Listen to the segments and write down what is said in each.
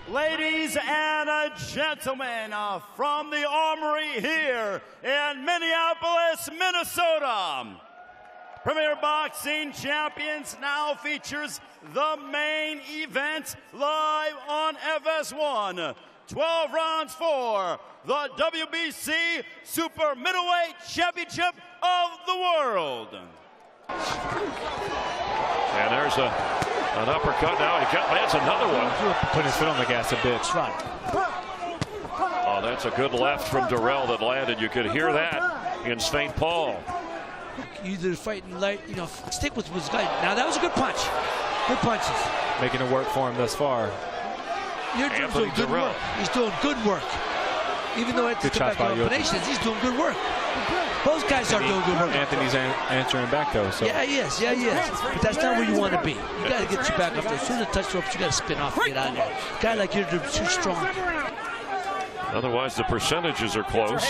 Ladies and gentlemen, from the Armory here in Minneapolis, Minnesota, Premier Boxing Champions now features the main event live on FS1. 12 rounds for the WBC Super Middleweight Championship of the world. And there's an uppercut now. He lands another one. Putting his foot on the gas a bit. Oh, that's a good left from Darrell that landed. You could hear that in St. Paul. Either fighting light, stick with his guy. Now that was a good punch. Good punches. Making it work for him thus far. You're doing good work. He's doing good work. Even though it's combinations, he's doing good work. Both guys are doing good work. Anthony's answering back though. So. Yeah, he is. But that's not where you want to be. You got to get your back up there. As soon as the touch ropes, you got to spin off and get out of there. A guy like you're too strong. Otherwise, the percentages are close.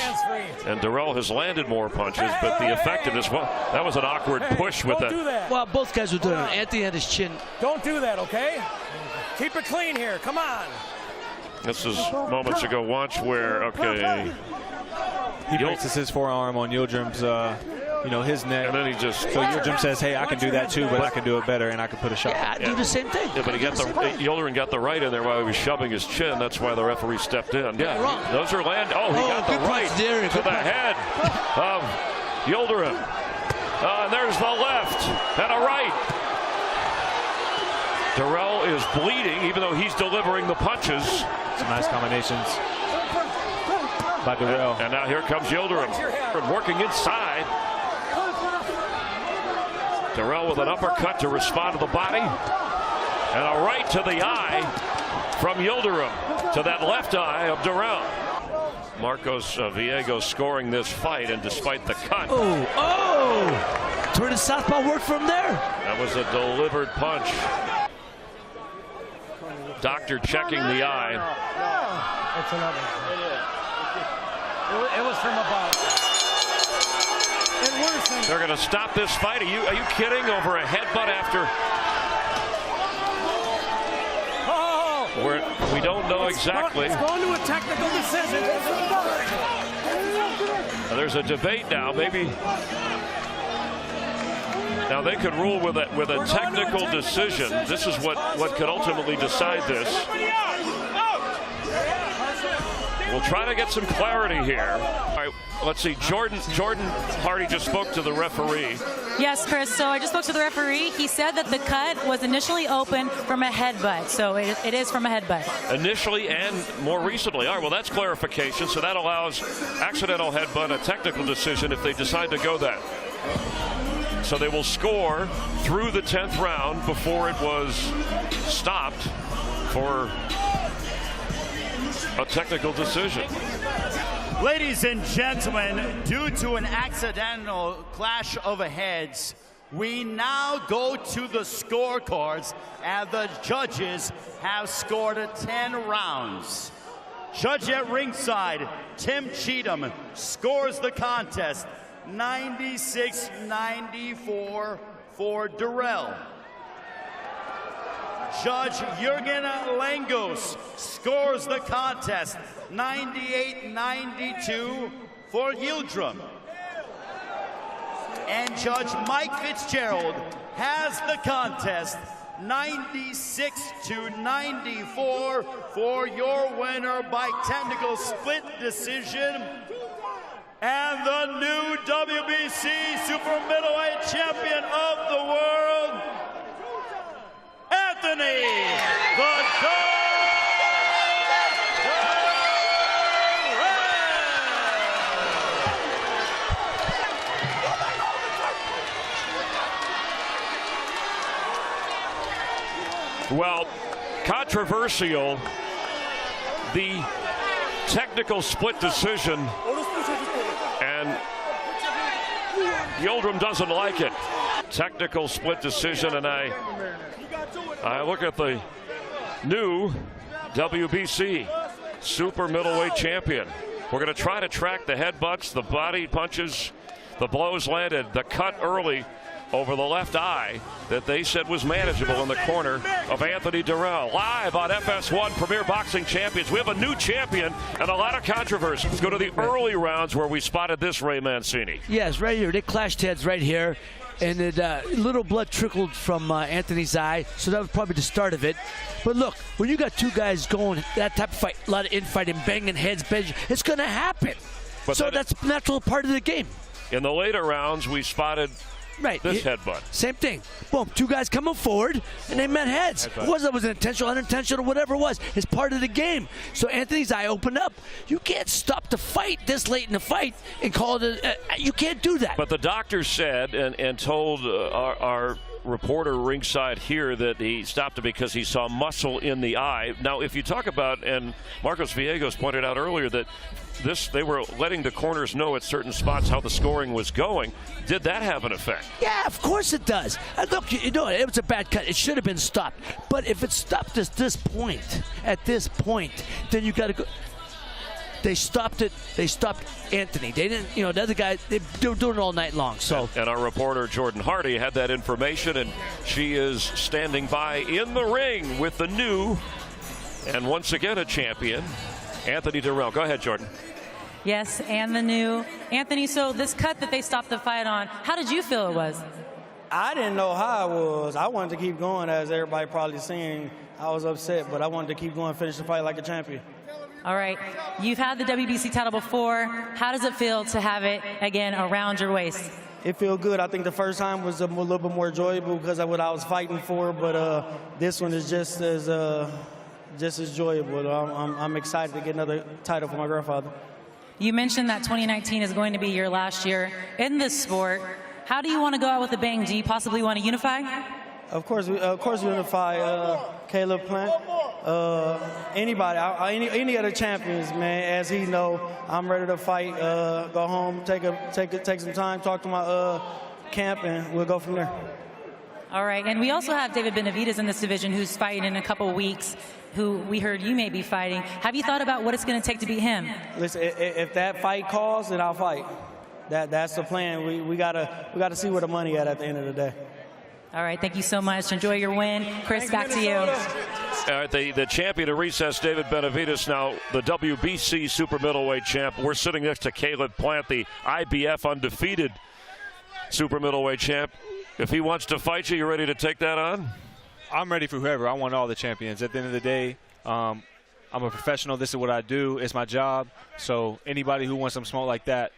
And Darrell has landed more punches, but the effectiveness, well, that was an awkward push with that. Well, both guys were doing it. Anthony had his chin. Don't do that, okay? Keep it clean here. Come on. This is moments ago. Watch where, okay. He braces his forearm on Yıldırım's, his neck. And then he just. So Yıldırım says, hey, I can do that too, but I can do it better and I can put a shot. Yeah, I do the same thing. Yeah, but Yıldırım got the right in there while he was shoving his chin. That's why the referee stepped in. Yeah, those are land. Oh, he got the right to the head of Yıldırım. And there's the left and a right. Darrell is bleeding, even though he's delivering the punches. Some nice combinations by Darrell. And now here comes Yıldırım working inside. Darrell with an uppercut to respond to the body. And a right to the eye from Yıldırım to that left eye of Darrell. Marcos Villegas scoring this fight, and despite the cut. Turn the southpaw work from there. That was a delivered punch. Doctor checking the eye. No, it's another. It was from above. It worsened. They're going to stop this fight. Are you kidding? Over a headbutt after. We don't know exactly. It's going to a technical decision. There's a debate now. Maybe. Now they could rule with a technical decision. This is what could ultimately decide this. We'll try to get some clarity here. All right, let's see. Jordan Hardy just spoke to the referee. Yes, Chris. So I just spoke to the referee. He said that the cut was initially open from a headbutt. So it is from a headbutt. Initially and more recently. All right, well, that's clarification. So that allows accidental headbutt, a technical decision if they decide to go that. So they will score through the 10th round before it was stopped for a technical decision. Ladies and gentlemen, due to an accidental clash of heads, we now go to the scorecards, and the judges have scored 10 rounds. Judge at ringside, Tim Cheatham, scores the contest 96-94 for Darrell. Judge Jürgen Langos scores the contest 98-92 for Yıldırım. And Judge Mike Fitzgerald has the contest 96-94 for your winner by technical split decision, and the new WBC Super Middleweight Champion of the world, Anthony the Dog. Well, controversial, the technical split decision, and Yıldırım doesn't like it. Technical split decision, and I look at the new WBC Super Middleweight Champion. We're going to try to track the headbutts, the body punches, the blows landed, the cut early over the left eye that they said was manageable in the corner of Anthony Durrell. Live on FS1 Premier Boxing Champions. We have a new champion and a lot of controversy. Let's go to the early rounds where we spotted this Ray Mancini. Yes, right here. They clashed heads right here. And little blood trickled from Anthony's eye, so that was probably the start of it. But look, when you got two guys going that type of fight, a lot of infighting, banging heads, it's going to happen. But so that's a natural part of the game. In the later rounds, we spotted this headbutt. Same thing. Boom, two guys coming forward, and they met heads. It wasn't intentional, unintentional, whatever it was. It's part of the game. So Anthony's eye opened up. You can't stop the fight this late in the fight and call it you can't do that. But the doctor said and told our reporter ringside here that he stopped it because he saw muscle in the eye. Now, if you talk about, and Marcos Villegas pointed out earlier that they were letting the corners know at certain spots how the scoring was going. Did that have an effect? Yeah, of course it does. Look, you know, it was a bad cut. It should have been stopped. But if it stopped at this point, then you got to go. They stopped it. They stopped Anthony. They didn't, the other guy, they were doing it all night long. So. And our reporter, Jordan Hardy, had that information, and she is standing by in the ring with the new, and once again, a champion, Anthony Durrell. Go ahead, Jordan. Yes, and the new. Anthony, so this cut that they stopped the fight on, how did you feel it was? I didn't know how it was. I wanted to keep going, as everybody probably seen. I was upset, but I wanted to keep going, finish the fight like a champion. All right. You've had the WBC title before. How does it feel to have it again around your waist? It feels good. I think the first time was a little bit more enjoyable because of what I was fighting for, but this one is just as enjoyable. I'm excited to get another title for my grandfather. You mentioned that 2019 is going to be your last year in this sport. How do you want to go out with a bang? Do you possibly want to unify? Of course, unify Caleb Plant. Anybody, any other champions, man. As he know, I'm ready to fight. Go home, take some time, talk to my camp, and we'll go from there. All right, and we also have David Benavidez in this division, who's fighting in a couple weeks, who we heard you may be fighting. Have you thought about what it's going to take to beat him? Listen, if that fight calls, then I'll fight. That's the plan. We gotta see where the money at the end of the day. All right, thank you so much. Enjoy your win. Chris, back to you. All right, the champion of recess, David Benavidez, now the WBC super middleweight champ. We're sitting next to Caleb Plant, the IBF undefeated super middleweight champ. If he wants to fight you ready to take that on? I'm ready for whoever. I want all the champions. At the end of the day, I'm a professional. This is what I do. It's my job. So anybody who wants some smoke like that,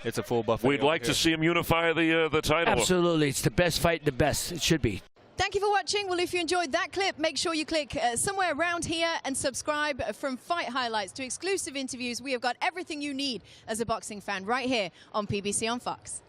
it's a full buffet. We'd like to see him unify the title. Absolutely. It's the best fight, the best. It should be. Thank you for watching. Well, if you enjoyed that clip, make sure you click somewhere around here and subscribe. From fight highlights to exclusive interviews, we have got everything you need as a boxing fan right here on PBC on Fox.